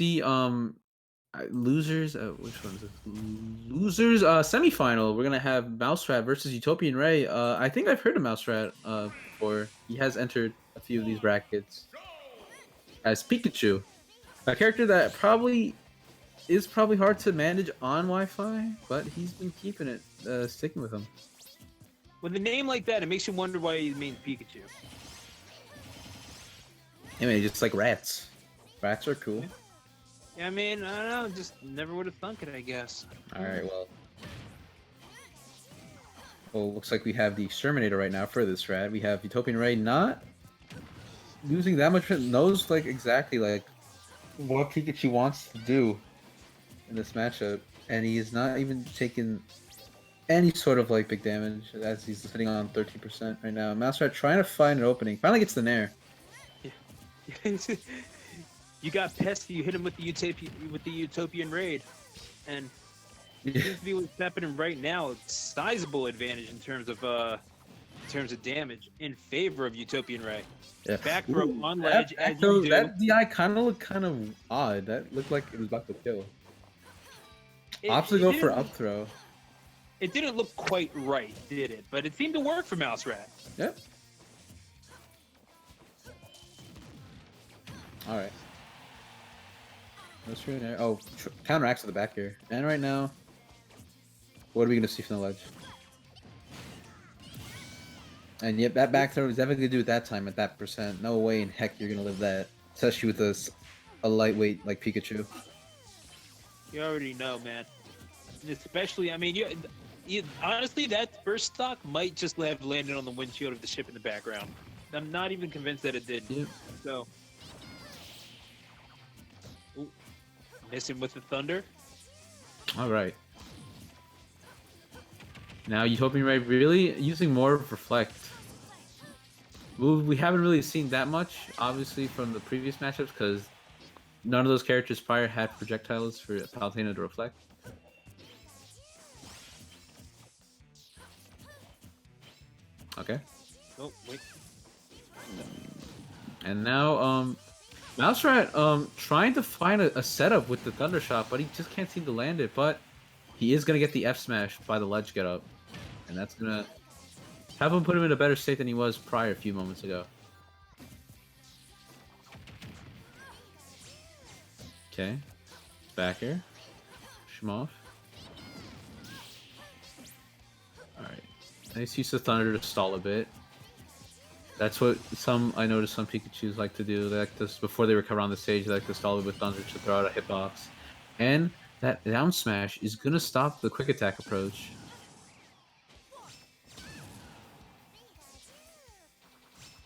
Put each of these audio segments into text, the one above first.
the losers. Which one is it? Losers semifinal. We're gonna have Mouserat versus UtopianRay. I think I've heard of Mouserat before. He has entered a few of these brackets as Pikachu, a character that probably hard to manage on Wi-Fi, but he's been keeping it, sticking with him. With a name like that, it makes you wonder why he means Pikachu. I mean, just like rats. Rats are cool. Yeah, I mean, I don't know, just never would have thunk it, I guess. Alright, well. Well, looks like we have the Exterminator right now for this rat. We have UtopianRay not losing that much, knows like exactly like what Pikachu wants to do in this matchup, and he is not even taking any sort of like big damage as he's sitting on 13% right now. Mouserat trying to find an opening, finally gets the Nair. You got pesky, you hit him with the Utopian raid, and it seems to be what's happening right now. It's sizable advantage in terms of damage in favor of Utopian Ray. Yeah. Back throw on ledge. That DI kind of looked kind of odd. That looked like it was about to kill. Opts to go for up throw. It didn't look quite right, did it? But it seemed to work for Mouserat. Yep. All right. Let's try. Oh, counteracts to the back here. And right now, what are we gonna see from the ledge? And yep, that back throw is definitely gonna do it that time at that percent. No way in heck you're gonna live that, especially with a lightweight like Pikachu. You already know, man. Especially, I mean, you honestly, that first stock might just have landed on the windshield of the ship in the background. I'm not even convinced that it did. Yep. So, ooh, missing with the thunder. All right. Now UtopianRay really using more of Reflect. We haven't really seen that much, obviously, from the previous matchups because none of those characters prior had projectiles for Palutena to reflect. Okay. Oh, wait. And now, Mouserat, trying to find a setup with the Thunder Shot, but he just can't seem to land it. But he is going to get the F smash by the ledge get up. And that's going to have him put him in a better state than he was prior a few moments ago. Okay. Back air. Push him off. Alright. Nice use of Thunder to stall a bit. That's what I noticed some Pikachus like to do. They like this before they recover on the stage. They like to stall it with Thunder to throw out a hitbox. And that down smash is going to stop the quick attack approach.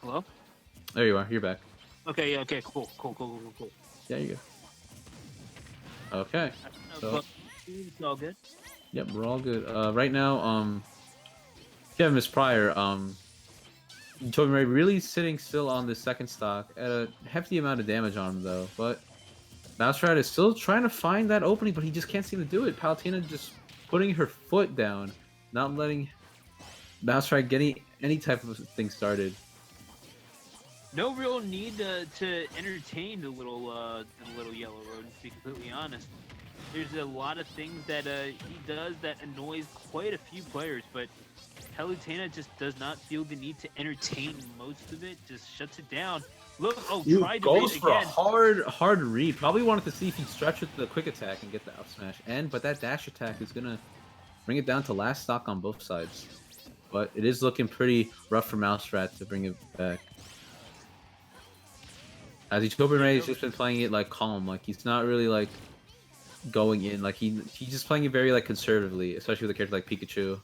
Hello? There you are. You're back. Okay, yeah, okay, cool. Yeah, you go. Okay. So, It's all good. yep, we're all good. Right now, if you haven't missed prior, UtopianRay really sitting still on the second stock at a hefty amount of damage on him though, but Mouserat is still trying to find that opening, but he just can't seem to do it. Palutena just putting her foot down, not letting Mouserat get any type of thing started. No real need to entertain the little yellow rodent, to be completely honest. There's a lot of things that he does that annoys quite a few players, but Palutena just does not feel the need to entertain most of it. Just shuts it down. Look, tried to goes for again. a hard read. Probably wanted to see if he'd stretch with the quick attack and get the up smash. But that dash attack is gonna bring it down to last stock on both sides. But it is looking pretty rough for Mouserat to bring it back. As UtopianRay has just been playing it like calm, like he's not really like going in, like he's just playing it very like conservatively, especially with a character like Pikachu.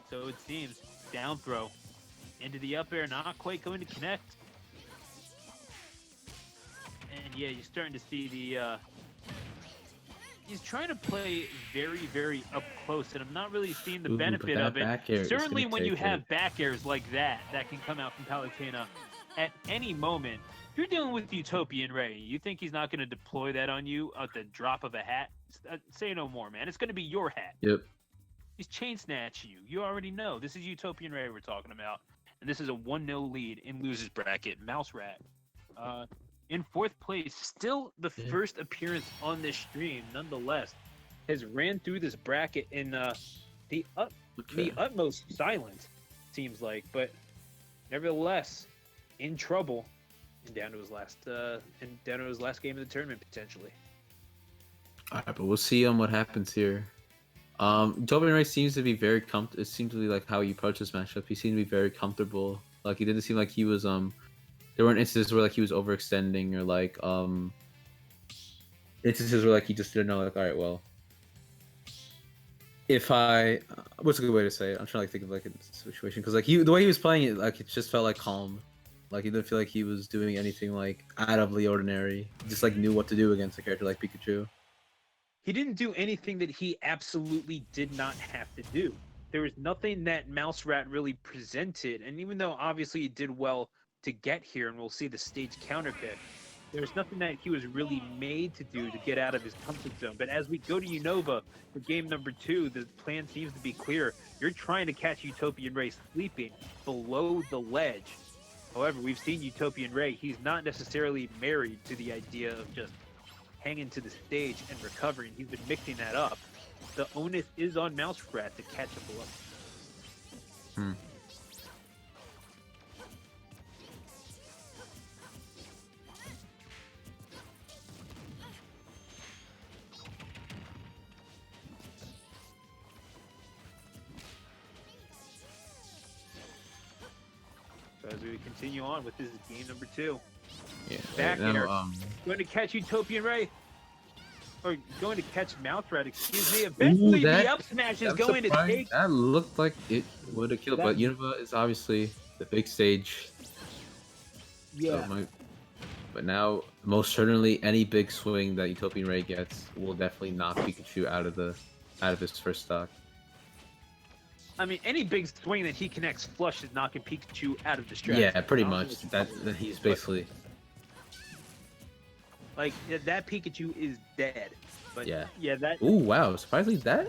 So it seems down throw into the up air, not quite going to connect. And yeah, you're starting to see the he's trying to play very, very up close, and I'm not really seeing the benefit of it. Certainly when you have back airs like that can come out from Palutena at any moment. If you're dealing with UtopianRay, you think he's not going to deploy that on you at the drop of a hat? Say no more, man. It's going to be your hat. Yep. He's chain snatch you. You already know. This is UtopianRay we're talking about. And this is a 1-0 lead in losers bracket. Mouserat. in fourth place. Still the first appearance on this stream, nonetheless. Has ran through this bracket in the utmost silence, seems like, but nevertheless, in trouble, and down to his last game of the tournament potentially. All right, but we'll see what happens here. UtopianRay seems to be very it seems to be like how he approached this matchup. He seemed to be very comfortable. Like he didn't seem like he was there weren't instances where like he was overextending or like instances where like he just didn't know like, all right, well, if I what's a good way to say it? I'm trying to like think of like a situation because like the way he was playing it, like it just felt like calm. Like he didn't feel like he was doing anything like out of the ordinary. He just like knew what to do against a character like Pikachu. He didn't do anything that he absolutely did not have to do. There was nothing that Mouserat really presented, and even though obviously he did well to get here, and we'll see the stage counter pick, there was nothing that he was really made to do to get out of his comfort zone. But as we go to Unova for game number 2, the plan seems to be clear. You're trying to catch UtopianRay sleeping below the ledge. However, we've seen UtopianRay. He's not necessarily married to the idea of just hanging to the stage and recovering. He's been mixing that up. The onus is on Mouserat to catch him below. So as we continue on with this game number 2. Yeah, back right now, here. Going to catch UtopianRay. Or going to catch Mouserat, excuse me. Eventually the up smash is going to take. That looked like it would have killed, but Unova is obviously the big stage. Yeah. So but now, most certainly, any big swing that UtopianRay gets will definitely knock Pikachu out of his first stock. I mean, any big swing that he connects flush is knocking Pikachu out of the strat. Yeah, pretty much. That he's basically. Like, that Pikachu is dead. But yeah, that... Ooh, wow. Surprisingly, that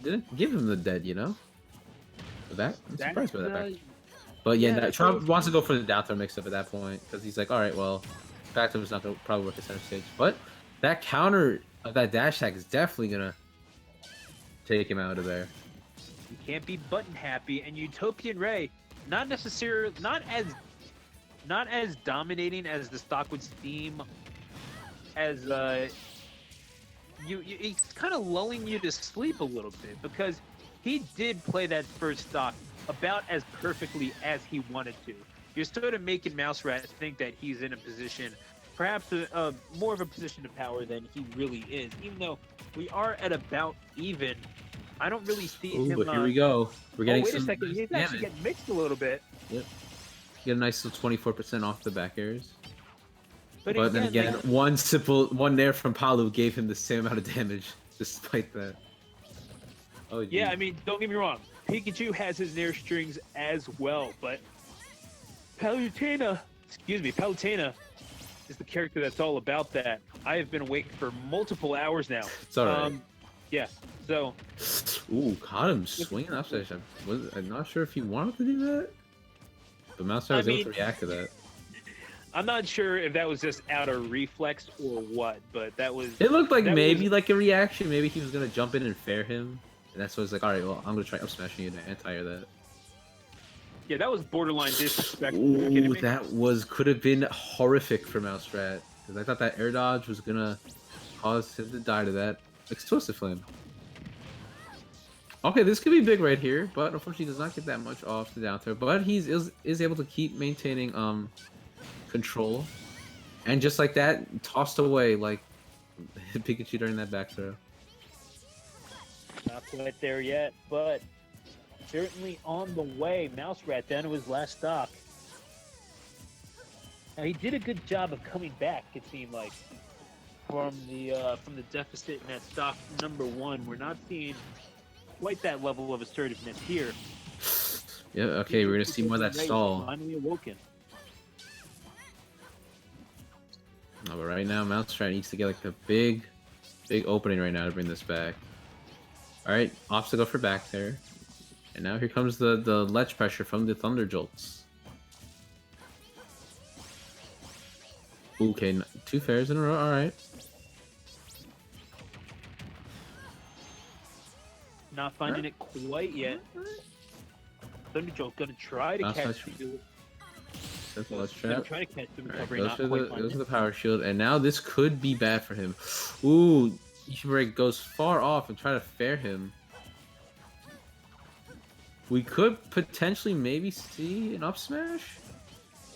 didn't give him the dead, you know? I'm surprised by that back. But yeah, Trump wants to go for the down throw mix-up at that point, because he's like, alright, well, back throw is not going to probably work at center stage. But that counter of that dash attack is definitely going to take him out of there. You can't be button happy, and UtopianRay, not as dominating as the stock would seem, as he's kind of lulling you to sleep a little bit, because he did play that first stock about as perfectly as he wanted to. You're sort of making Mouserat think that he's in a position, perhaps more of a position of power than he really is. Even though we are at about even, I don't really see him. But here we go. We're getting wait a second. He's actually getting mixed a little bit. Yep. Get a nice little 24% off the back airs. But again, then again, like, one Nair from Palu gave him the same amount of damage, despite that. Oh yeah, I mean, don't get me wrong. Pikachu has his Nair strings as well, but Palutena is the character that's all about that. I have been awake for multiple hours now. It's alright. Yeah, so... Ooh, caught him swinging up stage. I'm not sure if he wanted to do that, but Mouserat was able to react to that. I'm not sure if that was just out of reflex or what, but that was... It looked like maybe like a reaction. Maybe he was going to jump in and fair him. And that's what it's like, alright, well, I'm going to try up smashing you to anti-air that. Yeah, that was borderline disrespectful. Ooh, that could have been horrific for Mouserat. Because I thought that air dodge was going to cause him to die to that explosive flame. Okay, this could be big right here, but unfortunately does not get that much off the down throw. But he is able to keep maintaining control, and just like that, tossed away like Pikachu during that back throw. Not quite there yet, but certainly on the way. Mouserat down to his last stock. Now he did a good job of coming back. It seemed like from the deficit in that stock number 1. We're not seeing quite that level of assertiveness here. Yeah. Okay, we're gonna see more of that stall. Finally awoken. No, but right now, Mouserat needs to get like a big opening right now to bring this back. Alright, obstacle for back there. And now here comes the ledge pressure from the Thunder Jolts. Okay, 2 fairs in a row. All right. Not finding it quite yet. Thunderjolt gonna try to catch him. Let's Gonna trap. try to catch him. Right, Recovery not quite goes finding to it. the power shield, and now this could be bad for him. Ooh, Ishimura goes far off and try to fair him. We could potentially maybe see an up smash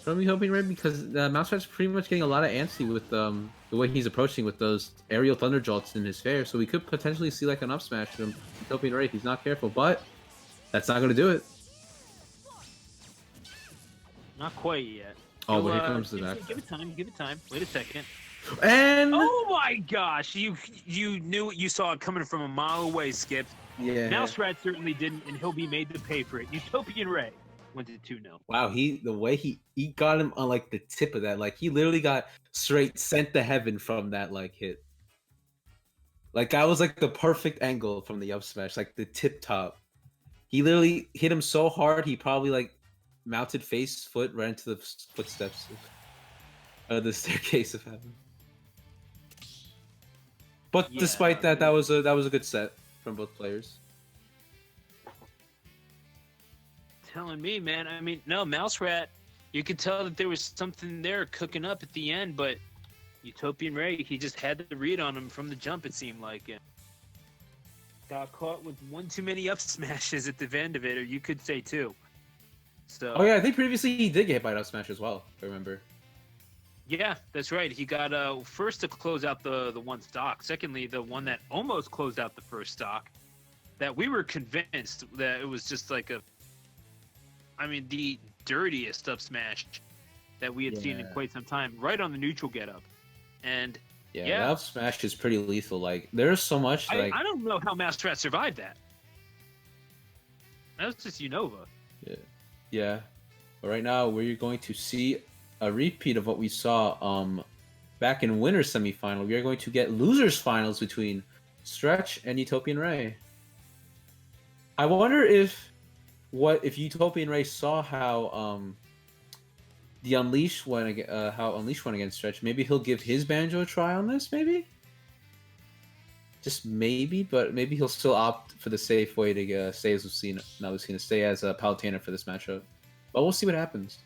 from UtopianRay because Mouserat's pretty much getting a lot of antsy with the way he's approaching with those aerial thunder jolts in his fair. So we could potentially see like an up smash from UtopianRay if he's not careful, but that's not going to do it. Not quite yet. Oh, but here comes the back. Give it time. Give it time. Wait a second. And oh my gosh, you knew you saw it coming from a mile away, Skip. Yeah. Mouserat certainly didn't, and he'll be made to pay for it. UtopianRay went to 2-0. Wow, the way he got him on like the tip of that, like he literally got straight sent to heaven from that like hit. Like that was like the perfect angle from the up smash, like the tip top. He literally hit him so hard he probably like mounted face foot right into the footsteps of the staircase of heaven. But yeah, despite that, that was a good set from both players. Telling me, man. I mean, no, Mouserat, you could tell that there was something there cooking up at the end, but UtopianRay, he just had the read on him from the jump, it seemed like. And got caught with one too many up smashes at the end of it, or you could say two. So. Oh yeah, I think previously he did get hit by an up smash as well, if I remember. Yeah, that's right. He got first to close out the one stock. Secondly, the one that almost closed out the first stock. That we were convinced that it was just like the dirtiest up smash that we had seen in quite some time. Right on the neutral getup, and that up smash is pretty lethal. Like there's so much. Like I don't know how Mouserat survived that. That was just Unova. Yeah. But right now we're going to see a repeat of what we saw back in winner's semifinal. We are going to get losers finals between Stretch and UtopianRay. I wonder if UtopianRay saw how the Unleash went against Stretch. Maybe he'll give his Banjo a try on this. Maybe, just maybe, but maybe he'll still opt for the safe way to stay as Lucina. Not Lucina, stay as a Palutena for this matchup. But we'll see what happens.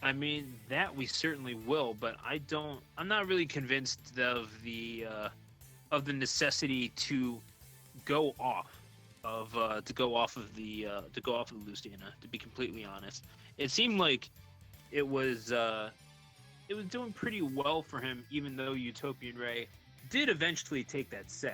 I mean, that we certainly will, but I'm not really convinced of the necessity to go off of the Lucina, to be completely honest. It seemed like it was doing pretty well for him, even though UtopianRay did eventually take that set.